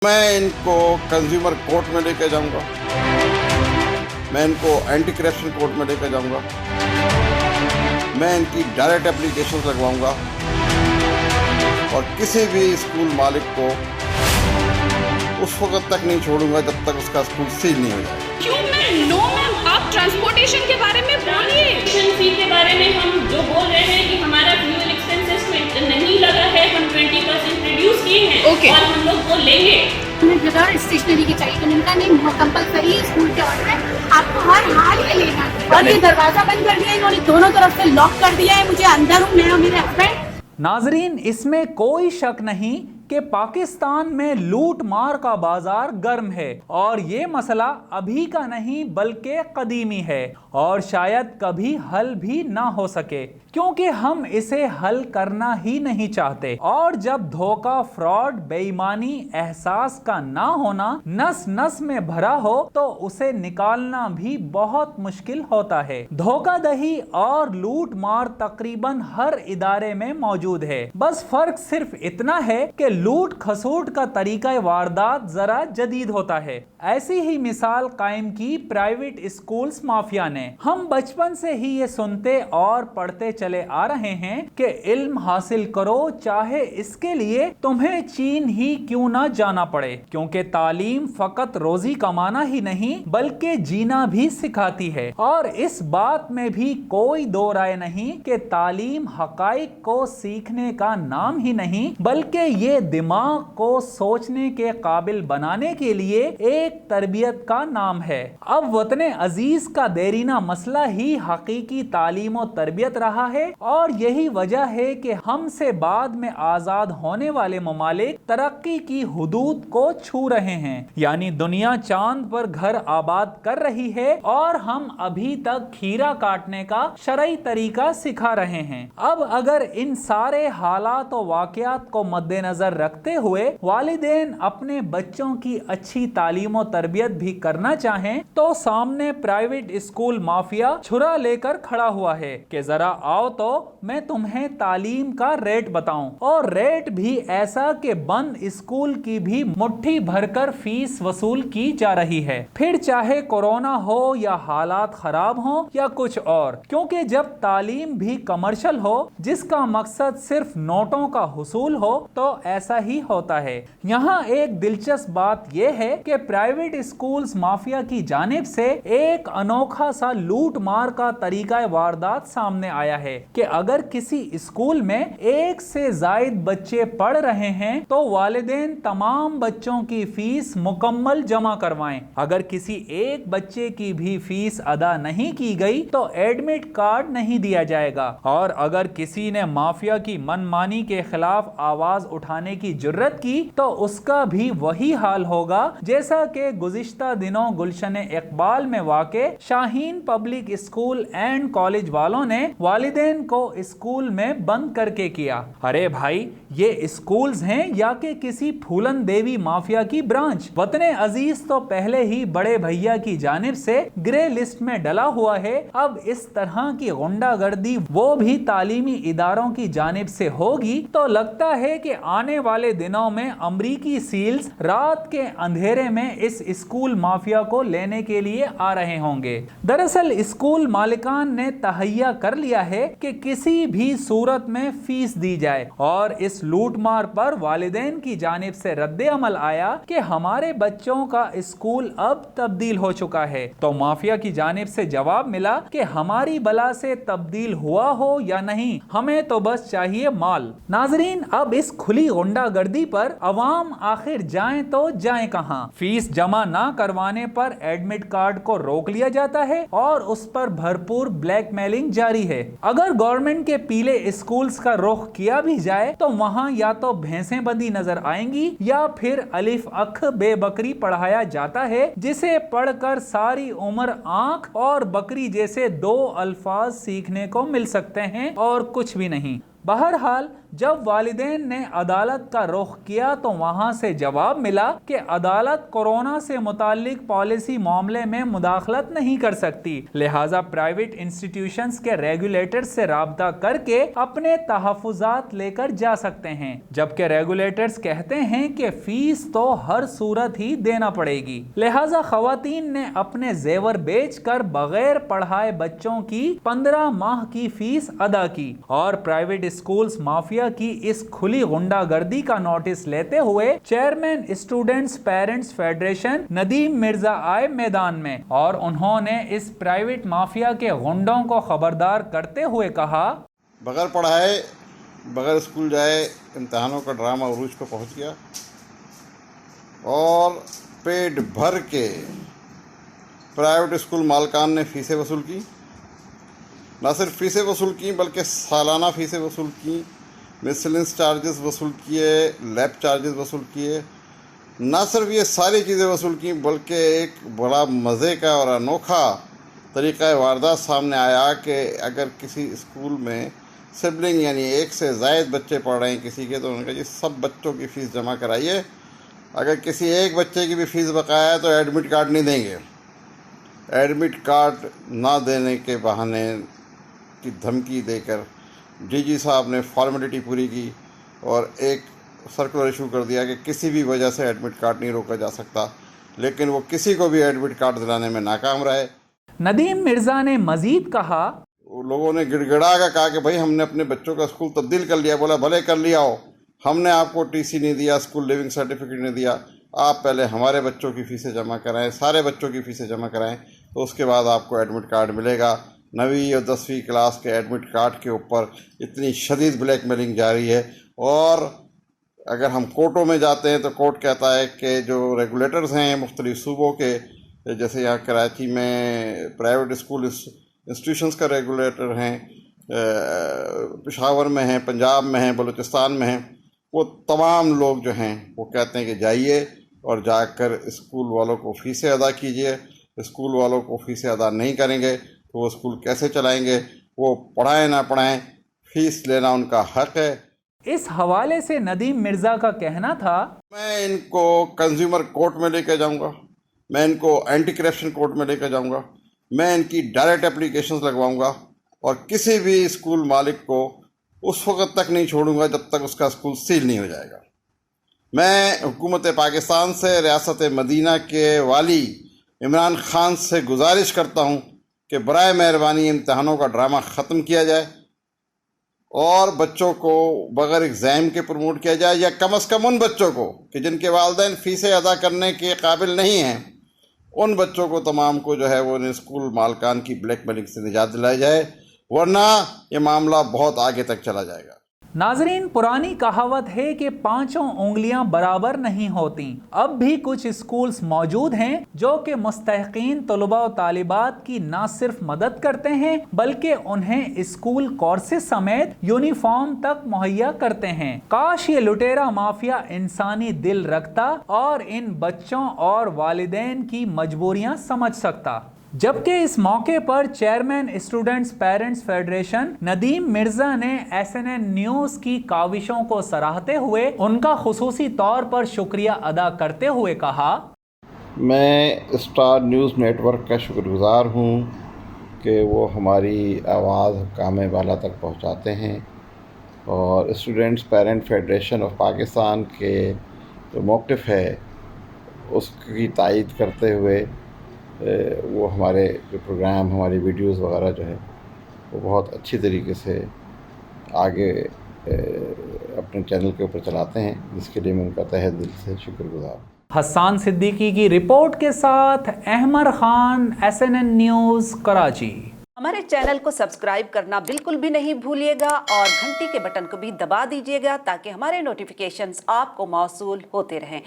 मैं इनको consumer court में लेकर जाऊंगा, मैं इनको एंटी करप्शन कोर्ट में लेकर जाऊंगा, मैं इनकी डायरेक्ट एप्लीकेशन लगवाऊंगा और किसी भी स्कूल मालिक को उस वक्त तक नहीं छोड़ूंगा जब तक उसका स्कूल सील नहीं हो जाए। क्यों मैम? नो मैम, आप ट्रांसपोर्टेशन के बारे में बोलिए। ट्यूशन फी के बारे में हम जो बोल रहे हैं कि हमारा फ्यूल एक्सपेंसेस में नहीं लगा है, हम 20% रिड्यूस किए हैं Okay. और हम लोग वो लेंगे। हमें जगह स्टेशनरी की चाहिए, तो उनका नहीं कंपलसरी स्कूल के ऑर्डर है, आपको हर हाल में लेना है। और ये दरवाजा बंद कर दिया इन्होंने, दोनों तरफ से लॉक कर दिया है। मुझे अंदर हूँ मैं और मेरे हस्बैंड। नाजरीन, इसमें कोई शक नहीं कि पाकिस्तान में लूट मार का बाजार गर्म है और ये मसला अभी का नहीं बल्कि कदीमी है और शायद कभी हल भी ना हो सके, क्योंकि हम इसे हल करना ही नहीं चाहते। और जब धोखा, फ्रॉड, बेईमानी, एहसास का ना होना नस नस में भरा हो तो उसे निकालना भी बहुत मुश्किल होता है। धोखाधड़ी और लूट मार तकरीबन हर इदारे में मौजूद है, बस फर्क सिर्फ इतना है कि लूट खसूट का तरीका वारदात जरा जदीद होता है। ऐसी ही मिसाल कायम की प्राइवेट स्कूल्स माफिया ने। हम बचपन से ही ये सुनते और पढ़ते चले आ रहे हैं कि इल्म हासिल करो, चाहे इसके लिए तुम्हें चीन ही क्यों ना जाना पड़े, क्योंकि तालीम फकत रोजी कमाना ही नहीं बल्कि जीना भी सिखाती है। और इस बात में भी कोई दो राय नहीं कि तालीम हकाइक को सीखने का नाम ही नहीं बल्कि ये दिमाग को सोचने के काबिल बनाने के लिए एक तरबियत का नाम है। अब वतन अजीज का देरीना मसला ही हकीकी तालीम और तरबियत रहा है और यही वजह है कि हमसे बाद में आजाद होने वाले ममालिक तरक्की की हुदूद को छू रहे हैं, यानी दुनिया चांद पर घर आबाद कर रही है और हम अभी तक खीरा काटने का शरई तरीका सिखा रहे हैं। अब अगर इन सारे हालात और वाकयात को मद्देनजर रखते हुए वालिदैन अपने बच्चों की अच्छी तालीम और तरबियत भी करना चाहें तो सामने प्राइवेट स्कूल माफिया छुरा लेकर खड़ा हुआ है कि जरा आओ तो मैं तुम्हें तालीम का रेट बताऊं, और रेट भी ऐसा कि बंद स्कूल की भी मुट्ठी भरकर फीस वसूल की जा रही है, फिर चाहे कोरोना हो या हालात खराब हो या कुछ और। क्योंकि जब तालीम भी कमर्शियल हो जिसका मकसद सिर्फ नोटों का हुसूल हो तो ऐसा ही होता है। यहाँ एक दिलचस्प बात यह है कि प्राइवेट स्कूल्स माफिया की जानिब से एक अनोखा सा लूट मार का तरीका वारदात सामने आया है कि अगर किसी स्कूल में एक से जायद बच्चे पढ़ रहे हैं तो वालिदैन तमाम बच्चों की फीस मुकम्मल जमा करवाएं। अगर किसी एक बच्चे की भी फीस अदा नहीं की गई तो एडमिट कार्ड नहीं दिया जाएगा, और अगर किसी ने माफिया की मनमानी के खिलाफ आवाज उठाने की जुर्रत की तो उसका भी वही हाल होगा जैसा कि गुज़िश्ता दिनों गुलशन इकबाल में वाक़े Shaheen public school and college वालों ने वालिदैन को स्कूल में बंद करके किया। अरे भाई, ये स्कूल्स हैं या कि किसी फूलन देवी माफिया की ब्रांच? वतन अजीज तो पहले ही बड़े भैया की जानिब से ग्रे लिस्ट में डला हुआ है, अब इस तरह की गुंडागर्दी वो भी तालीमी इदारों की जानिब से होगी तो लगता है कि आने वाले दिनों में अमरीकी सील्स रात के अंधेरे में इस स्कूल माफिया को लेने के लिए आ रहे होंगे। दरअसल स्कूल मालिकान ने तहैया कर लिया है कि किसी भी सूरत में फीस दी जाए, और इस लूटमार पर वालिदैन की जानिब से रद्द अमल आया कि हमारे बच्चों का स्कूल अब तब्दील हो चुका है, तो माफिया की जानिब से जवाब मिला कि हमारी बला से तब्दील हुआ हो या नहीं, हमें तो बस चाहिए माल। नाजरीन, अब इस खुली गुंडागर्दी पर अवाम आखिर जाएं तो जाएं कहां? फीस जमा ना करवाने पर एडमिट कार्ड को रोक लिया जाता है और उस पर भरपूर ब्लैकमेलिंग जारी है। अगर गवर्नमेंट के पीले स्कूल्स का रुख किया भी जाए तो वहां या तो भैंसें बंधी नजर आएंगी या फिर अलिफ अख बेबकरी पढ़ाया जाता है, जिसे पढ़कर सारी उम्र आंख और बकरी जैसे दो अल्फाज सीखने को मिल सकते हैं और कुछ भी नहीं। बहरहाल जब वालिदैन ने अदालत का रुख किया तो वहां से जवाब मिला कि अदालत कोरोना से मुताल्लिक पॉलिसी मामले में मुदाखलत नहीं कर सकती, लिहाजा प्राइवेट इंस्टीट्यूशंस के रेगुलेटर्स से राब्ता करके अपने तहफ़्फ़ुज़ात लेकर जा सकते हैं, जबकि रेगुलेटर्स कहते हैं कि फीस तो हर सूरत ही देना पड़ेगी। लिहाजा ख़वातीन ने अपने जेवर बेचकर बगैर पढ़ाए बच्चों की 15 माह की फीस अदा की और प्राइवेट स्कूल्स माफिया की इस खुली गुंडागर्दी का नोटिस लेते हुए chairman students parents federation Nadeem Mirza आए मैदान में और उन्होंने इस प्राइवेट माफिया के गुंडों को खबरदार करते हुए कहा, बगैर पढ़ाए बगैर स्कूल जाए इम्तहानों का ड्रामा उरूज पे पहुंच गया और पेट भर के प्राइवेट स्कूल मालकान ने फ़ीसें वसूल की। ना सिर्फ फ़ीसें वसूल की बल्कि सालाना फ़ीसें वसूल की, मिसलेंस चार्जेस वसूल किए, लैब चार्जेस वसूल किए। ना सिर्फ ये सारी चीज़ें वसूल की बल्कि एक बड़ा मज़े का और अनोखा तरीक़ा वारदात सामने आया कि अगर किसी स्कूल में सिबलिंग यानी एक से ज़ायद बच्चे पढ़ रहे हैं किसी के, तो उन्होंने कहा जी सब बच्चों की फ़ीस जमा कराइए, अगर किसी एक बच्चे की भी फ़ीस बकाया है तो एडमिट कार्ड नहीं देंगे। एडमिट कार्ड ना देने के बहाने की धमकी देकर डीजी साहब ने फॉर्मेलिटी पूरी की और एक सर्कुलर इशू कर दिया कि किसी भी वजह से एडमिट कार्ड नहीं रोका जा सकता, लेकिन वो किसी को भी एडमिट कार्ड दिलाने में नाकाम रहे। नदीम मिर्जा ने मजीद कहा, लोगों ने गिड़गिड़ा कर कहा कि भाई हमने अपने बच्चों का स्कूल तब्दील कर लिया। बोला भले कर लिया हो, हमने आपको टीसी नहीं दिया, स्कूल लिविंग सर्टिफिकेट नहीं दिया, आप पहले हमारे बच्चों की फ़ीसें जमा कराएं, सारे बच्चों की फ़ीसें जमा कराएं, तो उसके बाद आपको एडमिट कार्ड मिलेगा। 9वीं और 10वीं क्लास के एडमिट कार्ड के ऊपर इतनी शदीद ब्लैकमेलिंग जारी है। और अगर हम कोर्टों में जाते हैं तो कोर्ट कहता है कि जो रेगुलेटर्स हैं मुख्तलिफ सूबों के, जैसे यहाँ कराची में प्राइवेट स्कूल इंस्टीट्यूशंस का रेगुलेटर हैं, पेशावर में हैं, पंजाब में हैं, बलूचिस्तान में हैं, वो तमाम लोग जो हैं वो कहते हैं कि जाइए और जाकर स्कूल वालों को फ़ीसें अदा कीजिए। स्कूल वालों को फ़ीसें अदा नहीं करेंगे तो वो स्कूल कैसे चलाएंगे? वो पढ़ाएं ना पढ़ाएं, फ़ीस लेना उनका हक़ है। इस हवाले से नदीम मिर्जा का कहना था, मैं इनको कंज्यूमर कोर्ट में लेकर जाऊंगा, मैं इनको एंटी करप्शन कोर्ट में लेकर जाऊंगा, मैं इनकी डायरेक्ट एप्लीकेशंस लगवाऊंगा और किसी भी स्कूल मालिक को उस वक़्त तक नहीं छोड़ूंगा जब तक उसका स्कूल सील नहीं हो जाएगा। मैं हुकूमत पाकिस्तान से रियासत मदीना के वाली इमरान ख़ान से गुजारिश करता हूँ कि बराए मेहरबानी इम्तहानों का ड्रामा ख़त्म किया जाए और बच्चों को बग़ैर एग्ज़ाम के प्रमोट किया जाए, या कम से कम उन बच्चों को कि जिनके वालिदैन फ़ीसें अदा करने के काबिल नहीं हैं, उन बच्चों को तमाम को जो है वो उन्हें स्कूल मालकान की ब्लैकमेलिंग से निजात दिलाई जाए, वरना ये मामला बहुत आगे तक चला जाएगा। नाजरीन, पुरानी कहावत है कि 5 उंगलियां बराबर नहीं होती। अब भी कुछ स्कूल्स मौजूद हैं जो कि मुस्तहिकीन तलबा और तालिबात की न सिर्फ मदद करते हैं बल्कि उन्हें स्कूल कोर्सेज समेत यूनिफॉर्म तक मुहैया करते हैं। काश ये लुटेरा माफिया इंसानी दिल रखता और इन बच्चों और वालिदैन की मजबूरियां समझ सकता। जबकि इस मौके पर chairman students parents federation Nadeem Mirza ने SNN न्यूज़ की काविशों को सराहते हुए उनका खुसूसी तौर पर शुक्रिया अदा करते हुए कहा, मैं स्टार न्यूज़ नेटवर्क का शुक्रगुज़ार हूँ कि वो हमारी आवाज़ हुक्काम बाला तक पहुँचाते हैं और students parent federation of Pakistan के जो मौक़िफ़ है उसकी तायीद करते हुए वो हमारे जो प्रोग्राम, हमारी वीडियोस वगैरह जो है वो बहुत अच्छी तरीके से आगे अपने चैनल के ऊपर चलाते हैं, जिसके लिए मैं उनका तहे दिल से शुक्रगुज़ार हूँ। हसन सिद्दीकी की रिपोर्ट के साथ अहमर खान, SNN न्यूज़, कराची। हमारे चैनल को सब्सक्राइब करना बिल्कुल भी नहीं भूलिएगा और घंटी के बटन को भी दबा दीजिएगा ताकि हमारे नोटिफिकेशंस आपको मौसूल होते रहें।